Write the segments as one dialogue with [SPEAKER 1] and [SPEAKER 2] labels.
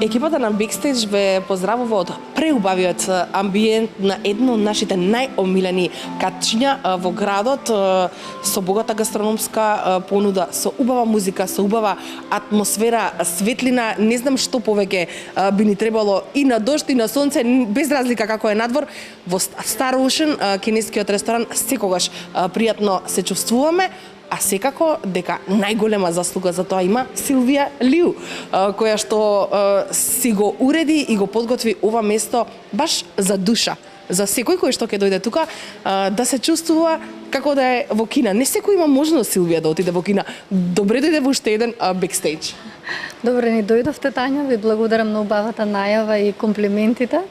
[SPEAKER 1] Екипата на Бекстејдж ве поздравува од преубавиот амбиент на едно од нашите најомилени катчиња во градот, со богата гастрономска понуда, со убава музика, со убава атмосфера, светлина, не знам што повеќе би ни требало и на дожд и на сонце, без разлика како е надвор. Во Star Ocean, кинескиот ресторан, секогаш пријатно се чувствуваме. А секако дека најголема заслуга за тоа има Силвија Лиу, која што си го уреди и го подготви ова место баш за душа. За секој кој што ќе дојде тука да се чувствува како да е во кина. Не секој има можност, Силвија, да отиде во кина. Добре дојде во уште еден Бекстејдж.
[SPEAKER 2] Добре ни дојдовте, Тања. Ви благодарам на убавата најава и комплиментите.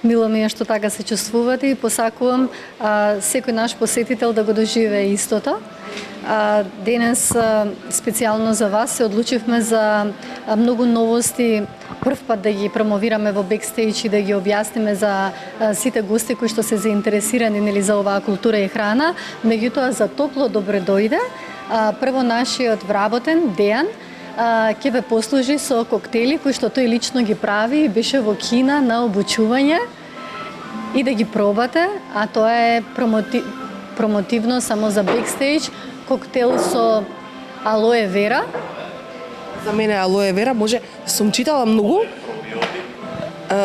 [SPEAKER 2] Мило ми е што така се чувствувате и посакувам секој наш посетител да го доживее истото. Денес специјално за вас се одлучивме за многу новости, прв пат да ги промовираме во Бекстејдж и да ги објасниме за сите гости кои што се заинтересирани нели за оваа култура и храна. Меѓутоа за топло добре дојде. Прво нашиот вработен Дејан ќе ве послужи со коктели кои што тој лично ги прави и беше во кина на обучување и да ги пробате, а тоа е промотивно само за Бекстејдж, коктел со алоe вера.
[SPEAKER 1] За мене алоe вера може, сум читала многу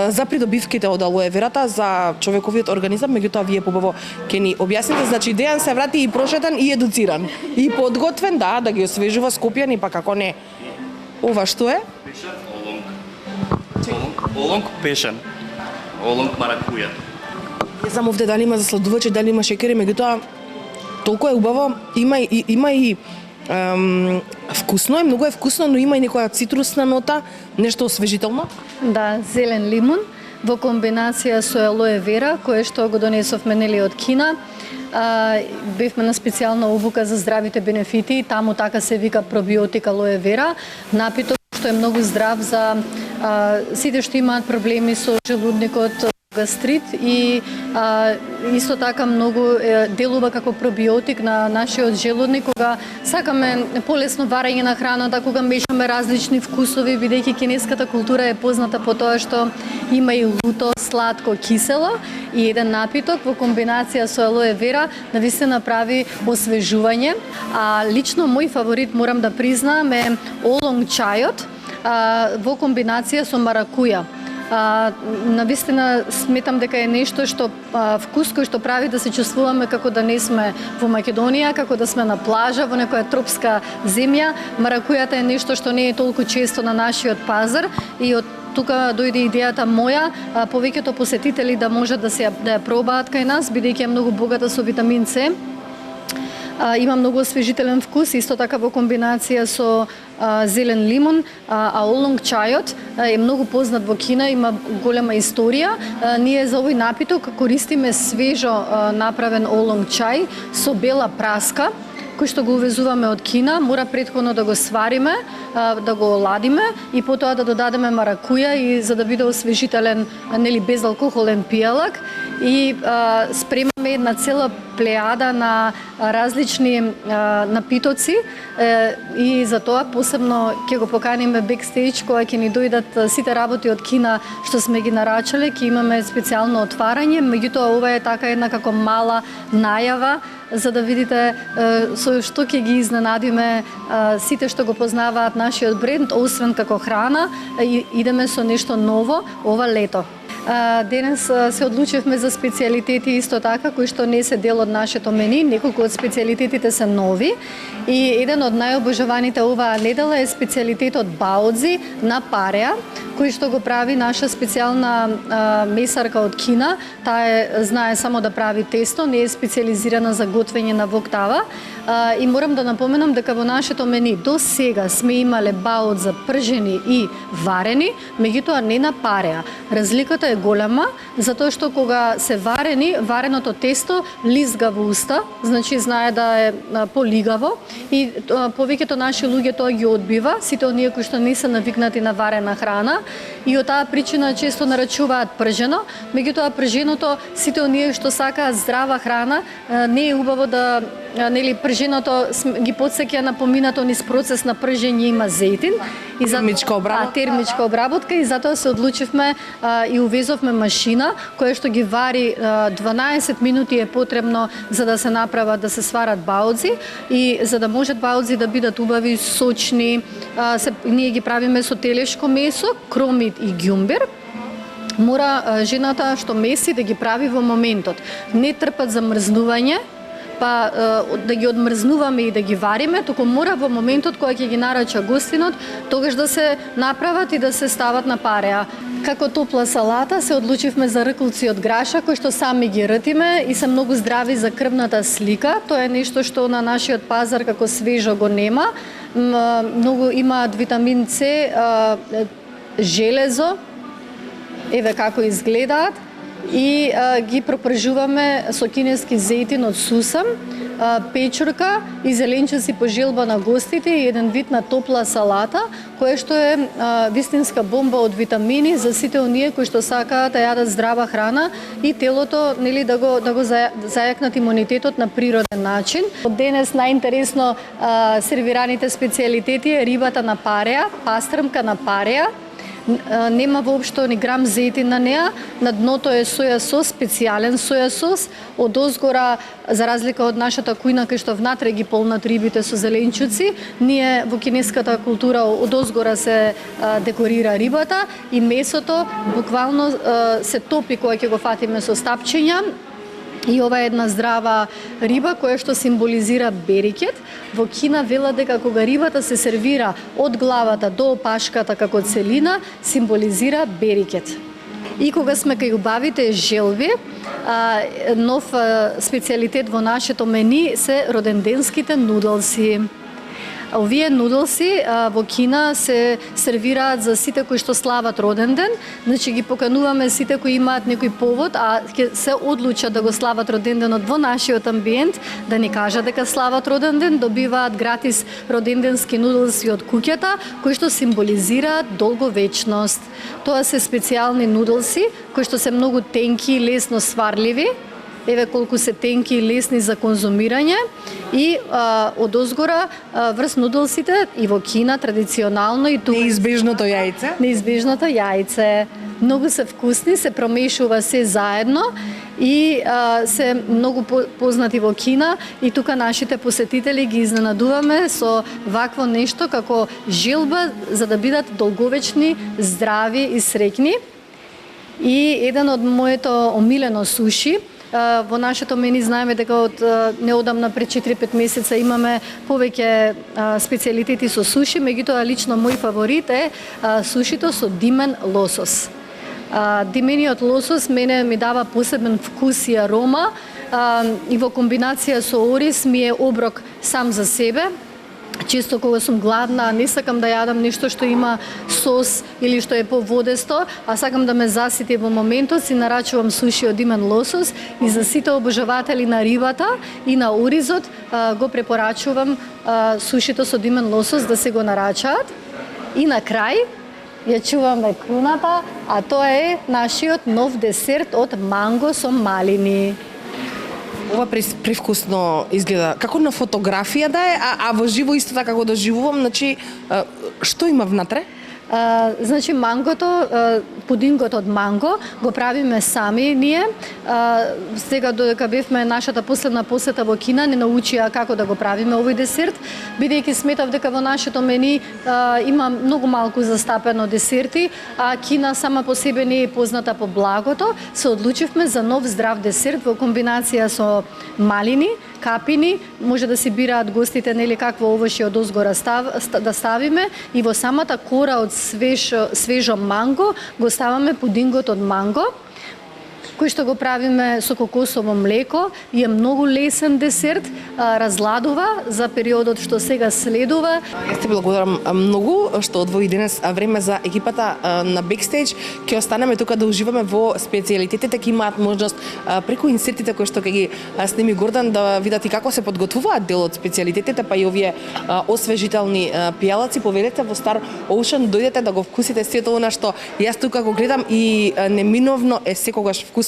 [SPEAKER 1] за придобивките од алоe верата за човековиот организам, меѓутоа вие побаво ќе ни објасните. Значи Дејан се врати и прошетан и едуциран и подготвен да ги освежува Скопјани, па како не. Ова што е?
[SPEAKER 3] Олонг пешен. Олонг маракуја.
[SPEAKER 1] Не знам овде дали има засладувачи, дали има шекери, меѓутоа толку е убаво, има и вкусно е, многу е вкусно, но има и некоја цитрусна нота, нешто освежително.
[SPEAKER 2] Да, зелен лимун во комбинација со алоe вера, кое што го донесовме нели од Кина. Бевме на специјална обука за здравите бенефити, таму така се вика пробиотик алоe вера, напиток што е многу здрав за сите што имаат проблеми со желудникот, гастрит и исто така многу делува како пробиотик на нашиот желудник кога сакаме полесно варење на храната, кога мешаме различни вкусови, бидејќи кинеската култура е позната по тоа што има и луто, сладко, кисело и еден напиток во комбинација со алоe вера навистина прави освежување. А лично мој фаворит морам да признам е олонг чајот во комбинација со маракуја. Навистина сметам дека е нешто што вкус кој што прави да се чувствуваме како да не сме во Македонија, како да сме на плажа во некоја тропска земја. Маракујата е нешто што не е толку често на нашиот пазар и од тука дојде идејата моја повеќето посетители да можат да ја пробаат кај нас, бидејќи е многу богата со витамин С. Има многу освежителен вкус, исто така во комбинација со зелен лимун, а олонг чајот е многу познат во Кина, има голема историја. Ние за овој напиток користиме свежо направен олонг чај со бела праска, кој што го увезуваме од Кина, мора претходно да го свариме, да го оладиме и потоа да додадеме маракуја и за да биде освежителен, нели безалкохолен пијалак и спремаме една цела плејада на различни напитоци и за тоа посебно ќе го поканиме Бекстејдж кога ќе ни дојдат сите работи од Кина што сме ги нарачале, ќе имаме специјално отварање, меѓутоа ова е така една како мала најава за да видите со што ќе ги изненадиме сите што го познаваат нашиот бренд, освен како храна, идеме со нешто ново ова лето. Денес се одлучивме за специјалитети исто така, кои што не се дел од нашето мени. Неколку од специјалитетите се нови и еден од најобожаваните оваа недела е специјалитетот баодзи на пареа, кој што го прави наша специјална месарка од Кина. Таа знае само да прави тесто, не е специјализирана за готвење на воктава. И морам да напоменам дека во нашето мени до сега сме имале баодза пржени и варени, меѓутоа не на пареа. Разликата е голема, затоа што кога се варени, вареното тесто лизга во уста, значи знае да е полигаво и повеќето наши луѓе тоа ги одбива, сите оние кои што не се навикнати на варена храна и од таа причина често нарачуваат пржено, меѓутоа прженото сите оние што сакаат здрава храна не е убаво да нели прженото ги потсеќа на поминато низ процес на пржење има зејтин и
[SPEAKER 1] термичка обработка.
[SPEAKER 2] Термичка обработка и затоа се одлучивме и увезовме машина која што ги вари 12 минути е потребно за да се направат, да се сварат баудзи и за да можат баудзи да бидат убави, сочни, ние ги правиме со телешко месо, кромит и ѓумбер. Мора жената што меси да ги прави во моментот. Не трпат замрзнување, па да ги одмрзнуваме и да ги вариме, туку мора во моментот кога ќе ги нарача гостинот, тогаш да се направат и да се стават на пареа. Како топла салата се одлучивме за ркулци од граша кои што сами ги ртиме и се многу здрави за крвната слика. Тоа е нешто што на нашиот пазар како свежо го нема. Многу имаат витамин С, железо, еве како изгледаат и ги пропржуваме со кинески зејтин од сусам, печурка и зеленчуци по желба на гостите и еден вид на топла салата, која што е вистинска бомба од витамини за сите оние кои што сакаат да јадат здрава храна и телото нели да го зајакнат имунитетот на природен начин. Од денес најинтересно сервираните специјалитети е рибата на пареа, пастрмка на пареа. Нема воопшто ни грам зејтин на неа, на дното е соја сос, специјален соја сос, од озгора, за разлика од нашата кујна кај што внатре ги полнат рибите со зеленчуци, ние во кинеската култура од озгора се декорира рибата и месото буквално се топи кога ќе го фатиме со стапчиња. И ова е една здрава риба која што символизира берикет. Во Кина велат дека кога рибата се сервира од главата до опашката како целина, символизира берикет. И кога сме кај убавите желби, нов специјалитет во нашето мени се роденденските нудлси. Овие нудлси во Кина се сервираат за сите кои што слават роден ден, значи ги покануваме сите кои имаат некој повод, а ќе се одлучат да го слават роден денот во нашиот амбиент, да ни кажат дека слават роден ден, добиваат гратис роденденски нудлси од куќата, кои што символизираат долговечност. Тоа се специјални нудлси, кои што се многу тенки и лесно сварливи, еве колку се тенки и лесни за конзумирање и од озгора врз нудлсите и во Кина традиционално и тука
[SPEAKER 1] Неизбежното јајце.
[SPEAKER 2] Неизбежното јајце. Многу се вкусни, се промешува се заедно и се многу познати во Кина и тука нашите посетители ги изненадуваме со вакво нешто како желба за да бидат долговечни, здрави и среќни. И еден од моето омилено суши, во нашето мени знаеме дека од неодамна пред 4-5 месеца имаме повеќе специјалитети со суши, меѓутоа лично мој фаворит е сушито со димен лосос. Димениот лосос мене ми дава посебен вкус и арома и во комбинација со ориз ми е оброк сам за себе. Често кога сум гладна, не сакам да јадам нешто што има сос или што е поводесто, а сакам да ме засити во моментот, си нарачувам суши од димен лосос и за сите обожаватели на рибата и на оризот го препорачувам сушито со димен лосос да се го нарачаат. И на крај ја чуваме круната, а тоа е нашиот нов десерт од манго со малини.
[SPEAKER 1] Ова привкусно изгледа како на фотографија да е, а во живо исто така како доживувам, значи што има внатре?
[SPEAKER 2] Значи мангото, пудингот од манго го правиме сами ние. Сега додека бевме нашата последна посета во Кина, не научија како да го правиме овој десерт, бидејќи сметав дека во нашето мени има многу малку застапено десерти, а Кина сама по себе не е позната по благото, се одлучивме за нов здрав десерт во комбинација со малини, капини, може да си бираат гостите нели какво овошје од озгора да ставиме и во самата кора од свежо манго го ставаме пудингот од манго, кој што го правиме со кокосово млеко и е многу лесен десерт, разладува за периодот што сега следува.
[SPEAKER 1] Јас ти благодарам многу што одвои денес време за екипата на Backstage. Ќе останеме тука да уживаме во специјалитетите, ќе имаат можност преку инсертите кои што ќе ги сними Гордан да видат и како се подготвуваат дел од специјалитетите, па и овие освежителни пијалаци. Повелете во Star Ocean, дојдете да го вкусите сето она што јас тука го гледам и неминовно е секогаш вкусно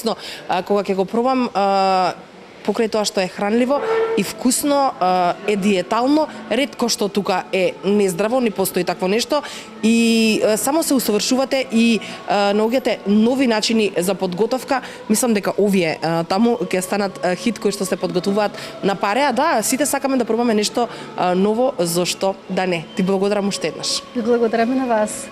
[SPEAKER 1] кога ќе го пробам. покрај тоа што е хранливо и вкусно, е диетално, ретко што тука е нездраво, не постои такво нешто и само се усовршувате и наоѓате нови начини за подготовка. Мислам дека овие таму ќе станат хит кои што се подготвуваат на пареа. Да, сите сакаме да пробаме нешто ново, зошто да не. Ти благодарам уште еднаш.
[SPEAKER 2] Ви благодараме на вас.